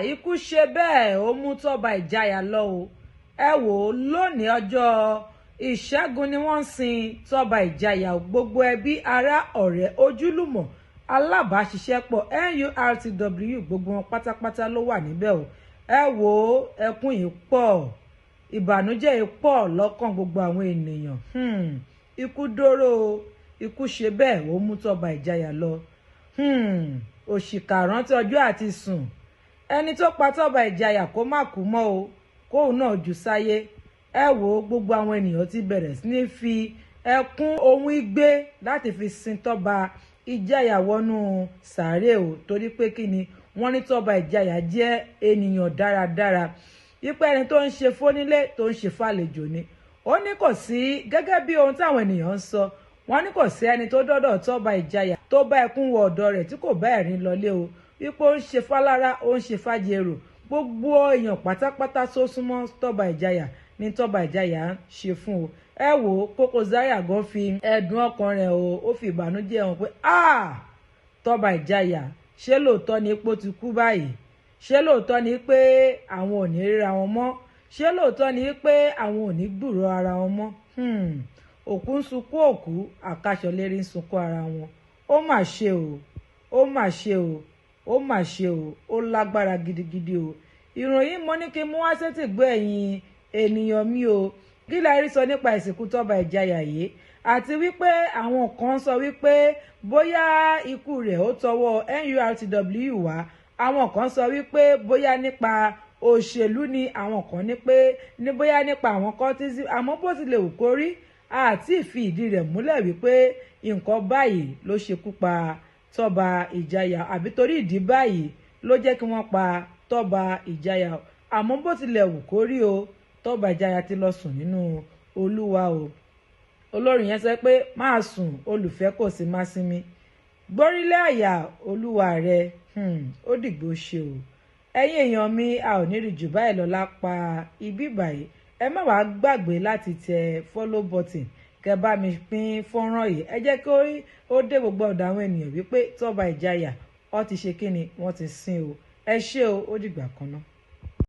ikú ṣe bẹ́ẹ̀ ó mú Toba Ijaya lọ o. Ẹ wò ó, lónìí ọjọ́ ìṣẹ́gun ni wọ́n sin Toba Ijaya, gbogbo ẹbí ará ọ̀rẹ́ ojúlùmọ̀ alábàáṣiṣẹ́pọ̀ NURTW gbogbo wọn pátápátá ló wà níbẹ̀ o. Ẹ wò ó, ẹkún yìí pọ̀, ìbànújẹ́ yìí pọ̀ lọ́kàn gbogbo àwọn ènìyàn. Ikú dóró, ikú ṣe bẹ́ẹ̀ ó mú Toba Ijaya lọ. Òṣìkà rántí ọjọ́ àti sùn. Ẹni tó pa Toba Ijaya kó má kú mọ́ o, kóun náà jù sáyé. Ẹ wò ó, gbogbo àwọn ènìyàn ti bẹ̀rẹ̀ sí ní fi ẹkún ohun igbe láti fi sin Toba Ijaya wọnú sàárè o, torí pé kí ni wọ́n ní Toba Ijaya jẹ́ ènìyàn dáradára, wípé ẹni tó ń ṣe fónílé tó ń ṣe fàlejò ni. Ó ní kò sí, gẹ́gẹ́ bí ohun táwọn ènìyàn ń sọ, wọ́n ní kò sí ẹni tó dọ́dọ̀ Toba Ijaya tó bá ẹkún wọ ọ̀dọ̀ rẹ̀ tí kò bá ẹ̀rín lọlé o, wípé ó ń ṣe fálára, ó ń ṣe fàjèrò, gbogbo èèyàn pátápátá tó súnmọ́ Toba Ijaya ní Toba Ijaya ń ṣe fún o. Ẹ wò ó, Koko Zaria gan fi ẹ̀dùn ọkàn rẹ̀ o, ó fi ìbànújẹ́ hàn pé Toba Ijaya, ṣé lóòótọ́ ni pé ó ti kú báyìí? Ṣé lóòótọ́ ni pé àwọn ò ní ríra wọn mọ́? Ṣé lóòótọ́ ni pé àwọn ò ní gbúròó ara wọn mọ́? Òkú ń sunkún òkú, àkàṣọlérí ń sunkún ara wọn. Ó mà ṣe o, ó mà ṣe o, ó mà ṣe o, ó lágbára gidigidi o. Ìròyìn mo ní kí n mú wá sétí gbọ́ ẹ̀yin ènìyàn mi o. Kí lẹ rí sọ nípa ìsìnkú Toba Ijaya yìí? Àti wípé àwọn kan sọ wípé bóyá ikú rẹ̀ ó tọwọ́ NURTW wá, àwọn kan sọ wípé bóyá nípa òṣèlú ni, àwọn kan ní pé ní bóyá nípa àwọn kọ́tísì. Àmọ́ bó tilẹ̀ wù kó rí, àti ìfi ìdí rẹ̀ múlẹ̀ wípé nǹkan báyìí ló ṣekú pa Toba Ijaya, àbí torí ìdí báyìí ló jẹ́ kí wọ́n pa Toba Ijaya. Àmọ́ bó tilẹ̀ wù kó rí o, Toba Ijaya ti lọ sùn nínú Olúwa o. Olórin yẹn sọ pé máa sùn olùfẹ́ kò sí má sinmi, gbórílẹ̀ àyà Olúwa rẹ, ó dìgbò ṣe o. Ẹ̀yin èèyàn mi, a ò ní rí jù báyìí lọ lápá ibí báyìí. Ẹ má wàá gbàgbé láti tẹ follow button, kẹ́ bá mi pín fọ́nrán yìí. Ẹ jẹ́ kí ó dé gbogbo ọ̀dọ̀ àwọn ènìyàn wípé Toba Ijaya ó ti ṣe kíni, wọ́n ti sin o. Ẹ ṣé o, ó dìgbà kan náà.